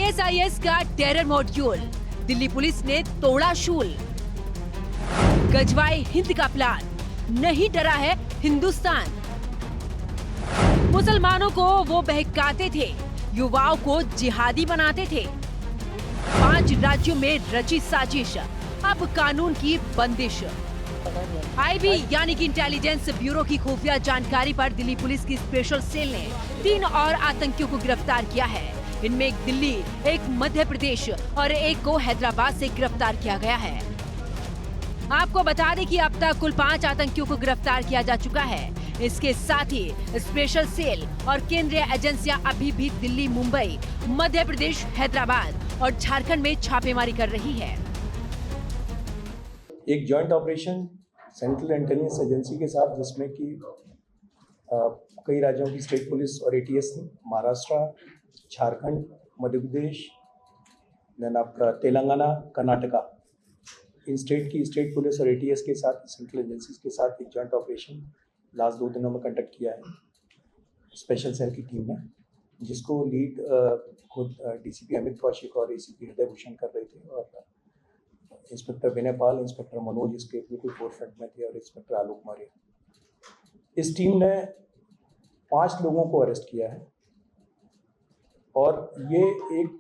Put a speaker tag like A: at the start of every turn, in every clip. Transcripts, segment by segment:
A: ISIS का terror module, Delhi police ने तोड़ा शूल। गजवाए हिंद का प्लान, नहीं डरा है हिंदुस्तान। मुसलमानों को वो बहकाते थे, युवाओं को जिहादी बनाते थे। 5 राज्यों में रची साजिश, अब कानून की बंदिश। आईबी यानी कि इंटेलिजेंस ब्यूरो की खुफिया जानकारी पर दिल्ली पुलिस की स्पेशल सेल ने 3 और आतंकियों को गिरफ्तार किया है। इनमें एक दिल्ली, एक मध्य प्रदेश और एक को हैदराबाद से गिरफ्तार किया गया है। आपको बता दें कि अब तक कुल 5 आतंकियों को गिरफ्तार किया जा चुका है। इसके साथ ही स्पेशल सेल और केंद्रीय एजेंसियां अभी भी दिल्ली, मुंबई, मध्य प्रदेश, हैदराबाद और झारखंड में छापेमारी कर रही है।
B: एक joint operation central intelligence agency के साथ, जिसमें कि कई राज्यों की स्टेट पुलिस और एटीएस ने, महाराष्ट्र, झारखंड, मध्य प्रदेश, देन आपका तेलंगाना, कर्नाटका, इन स्टेट की स्टेट पुलिस और एटीएस के साथ, सेंट्रल एजेंसीज के साथ एक जॉइंट ऑपरेशन लास्ट 2 दिनों में कंडक्ट किया है स्पेशल सेल की टीम ने, जिसको लीड खुद डीसीपी अमित कौशिक और एसीपी हृदय भूषण कर रहे थे, और इंस्पेक्टर विनय पाल, इंस्पेक्टर मनोज इसके बिल्कुल फोरफ्रंट में थे, और इंस्पेक्टर आलोक मौर्य। इस टीम ने 5 लोगों को अरेस्ट किया है, और ये एक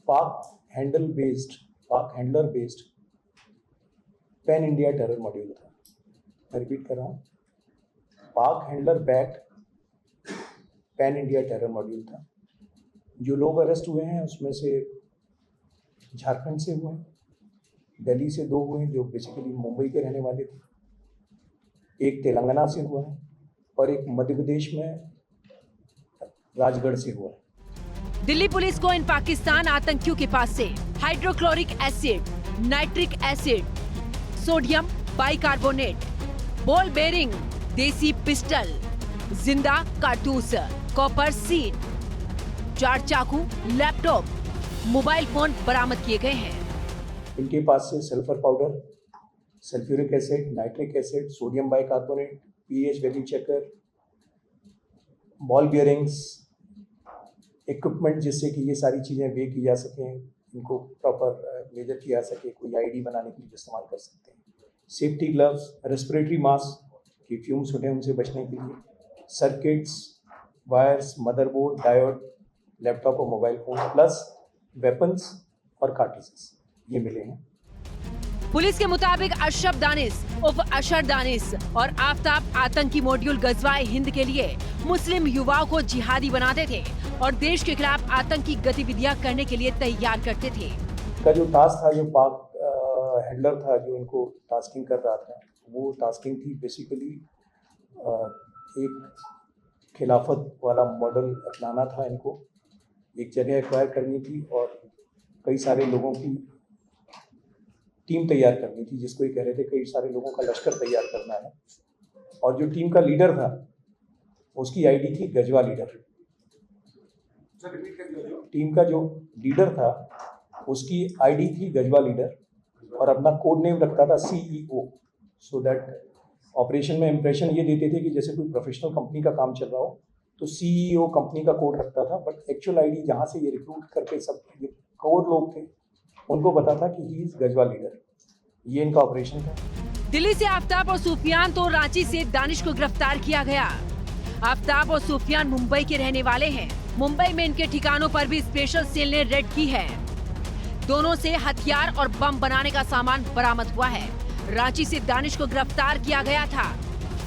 B: पाक handler based pan India terror module था। मैं रिपीट कर रहा हूँ, पाक handler backed pan India terror module था। जो लोग अरेस्ट हुए हैं उसमें से झारखंड से हुए हैं, दिल्ली से 2 हुए हैं जो बेसिकली मुंबई के रहने वाले थे, एक तेलंगाना से हुआ है, और एक मध्य प्रदेश में राजगढ़ से हुआ है।
A: दिल्ली पुलिस को इन पाकिस्तान आतंकियों के पास से hydrochloric acid, nitric acid, sodium bicarbonate, ball bearing, देसी पिस्टल, जिंदा कारतूस, कॉपर सीड, 4 चाकू, लैपटॉप, मोबाइल फोन बरामद किए गए हैं।
B: इनके पास से sulphur powder, sulphuric acid, nitric acid, sodium bicarbonate, pH value checker, ball bearings, equipment जिससे कि ये सारी चीज़ें वे की जा सकें, इनको प्रॉपर मेजर किया जा सके, कोई आईडी बनाने के लिए इस्तेमाल कर सकते हैं, सेफ्टी ग्लव्स, रेस्पिरेटरी मास्क की फ्यूम्स होते हैं उनसे बचने के लिए, circuits, wires, motherboard, diode, laptop और मोबाइल फोन, प्लस वेपन्स और कार्ट्रिजेस ये मिले हैं।
A: पुलिस के मुताबिक अशरफ दानिश उर्फ अशर दानिश और आफ्ताब आतंकी मॉड्यूल गजवाए हिंद के लिए मुस्लिम युवाओं को जिहादी बनाते थे और देश के खिलाफ आतंकी गतिविधियां करने के लिए तैयार करते थे।
B: का जो टास्क था, जो पाक हैंडलर था जो इनको टास्किंग कर रहा था, वो टास्किंग थी बेसिकली एक खिलाफत वाला मॉडल अपनाना था, इनको एक जगह एक्वायर करनी थी और कई सारे लोगों की टीम तैयार करनी थी, जिसको ये कह रहे थे कई सारे लोगों का लश्कर तैयार करना है। और जो टीम का लीडर था उसकी आईडी थी गजवा लीडर। टीम का जो लीडर था उसकी आईडी थी गजवा लीडर, और अपना कोड नेम रखता था CEO, सो दैट ऑपरेशन में इंप्रेशन ये देते थे कि जैसे कोई प्रोफेशनल कंपनी का काम चल रहा हो तो CEO कंपनी का कोड रखता था, बट एक्चुअल आईडी जहाँ से ये रिक्रूट करके सब जो कोर लोग थे उनको पता था कि ही इज गजवा लीडर। ये इनका ऑपरेशन था।
A: दिल्ली से आफ्ताब और सूफियान तो रांची से दानिश को गिरफ्तार किया गया। आफ्ताब और सूफियान मुंबई के रहने वाले हैं। मुंबई में इनके ठिकानों पर भी स्पेशल सेल ने रेड की है। दोनों से हथियार और बम बनाने का सामान बरामद हुआ है। रांची से दानिश को गिरफ्तार किया गया था।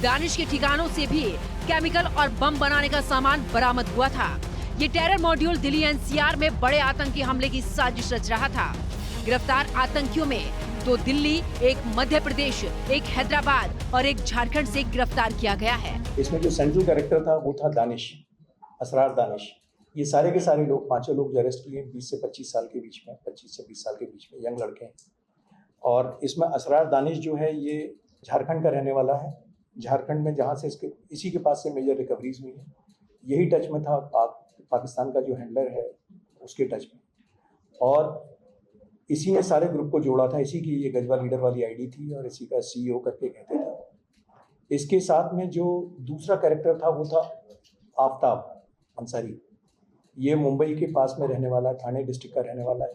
A: दानिश के ठिकानों से भी केमिकल और बम बनाने का सामान बरामद हुआ था। ये टेरर मॉड्यूल दिल्ली NCR में बड़े आतंकी हमले की साजिश रच रहा था। गिरफ्तार आतंकियों में 2 दिल्ली, एक मध्य प्रदेश, एक हैदराबाद और एक झारखंड से गिरफ्तार किया गया है।
B: इसमें जो सेंट्रल कैरेक्टर था वो था दानिश, असरार दानिश। ये सारे के सारे लोग, 5 लोग जो अरेस्ट किए 20 से 25 साल के बीच में, 25 से 20 साल के बीच में यंग लड़के हैं। और इसमें असरार दानिश जो है ये झारखंड का रहने वाला है। झारखंड में जहाँ से इसी के पास से मेजर रिकवरीज हुई है, यही टच में था पाकिस्तान का जो हैंडलर है उसके टच में, और इसी ने सारे ग्रुप को जोड़ा था। इसी की ये गजवा लीडर वाली आईडी थी और इसी का CEO करके कहते थे। इसके साथ में जो दूसरा कैरेक्टर था वो था आफ्ताब अंसारी। ये मुंबई के पास में रहने वाला, ठाणे डिस्ट्रिक्ट का रहने वाला है।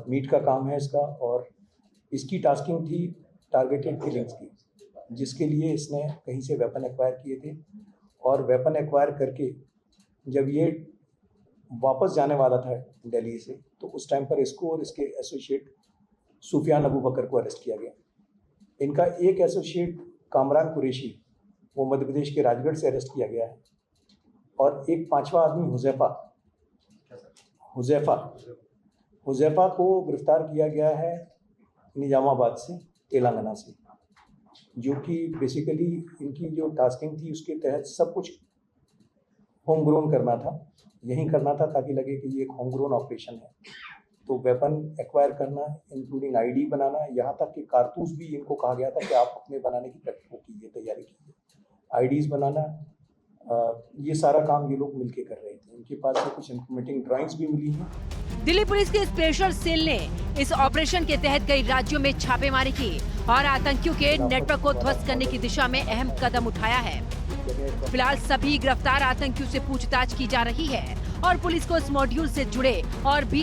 B: मीट का काम है इसका, और इसकी टास्किंग थी टारगेटेड किलिंग्स की, जिसके लिए इसने कहीं से वेपन एक्वायर किए थे। और वेपन एक्वायर करके जब ये वापस जाने वाला था दिल्ली से, तो उस टाइम पर इसको और इसके एसोसिएट सुफियान अबू बकर को अरेस्ट किया गया। इनका एक एसोसिएट कामरान कुरैशी, वो मध्य प्रदेश के राजगढ़ से अरेस्ट किया गया है। और एक पांचवा आदमी हुज़ैफा को गिरफ्तार किया गया है निजामाबाद से, तेलंगाना से, जो कि बेसिकली इनकी जो टास्किंग थी उसके तहत सब कुछ होम ग्रोन करना था, यहीं करना था ताकि लगे कि ये एक होम ग्रोन ऑपरेशन है। तो वेपन एक्वायर करना, इंक्लूडिंग आईडी बनाना, यहाँ तक कि कारतूस भी इनको कहा गया था कि आप अपने बनाने की कीजिए, तैयारी कीजिए। आईडीज़ बनाना, ये सारा काम ये लोग मिलके कर रहे थे। इनके पास से कुछ इंफॉर्मेटिंग ड्राइंग्स भी मिली हैं।
A: दिल्ली पुलिस के स्पेशल सेल ने इस ऑपरेशन के तहत कई राज्यों में छापेमारी की और आतंकियों के नेटवर्क को ध्वस्त करने की दिशा में अहम कदम उठाया है। फिलहाल सभी गिरफ्तार आतंकियों से पूछताछ की जा रही है और पुलिस को इस मॉड्यूल से जुड़े और भी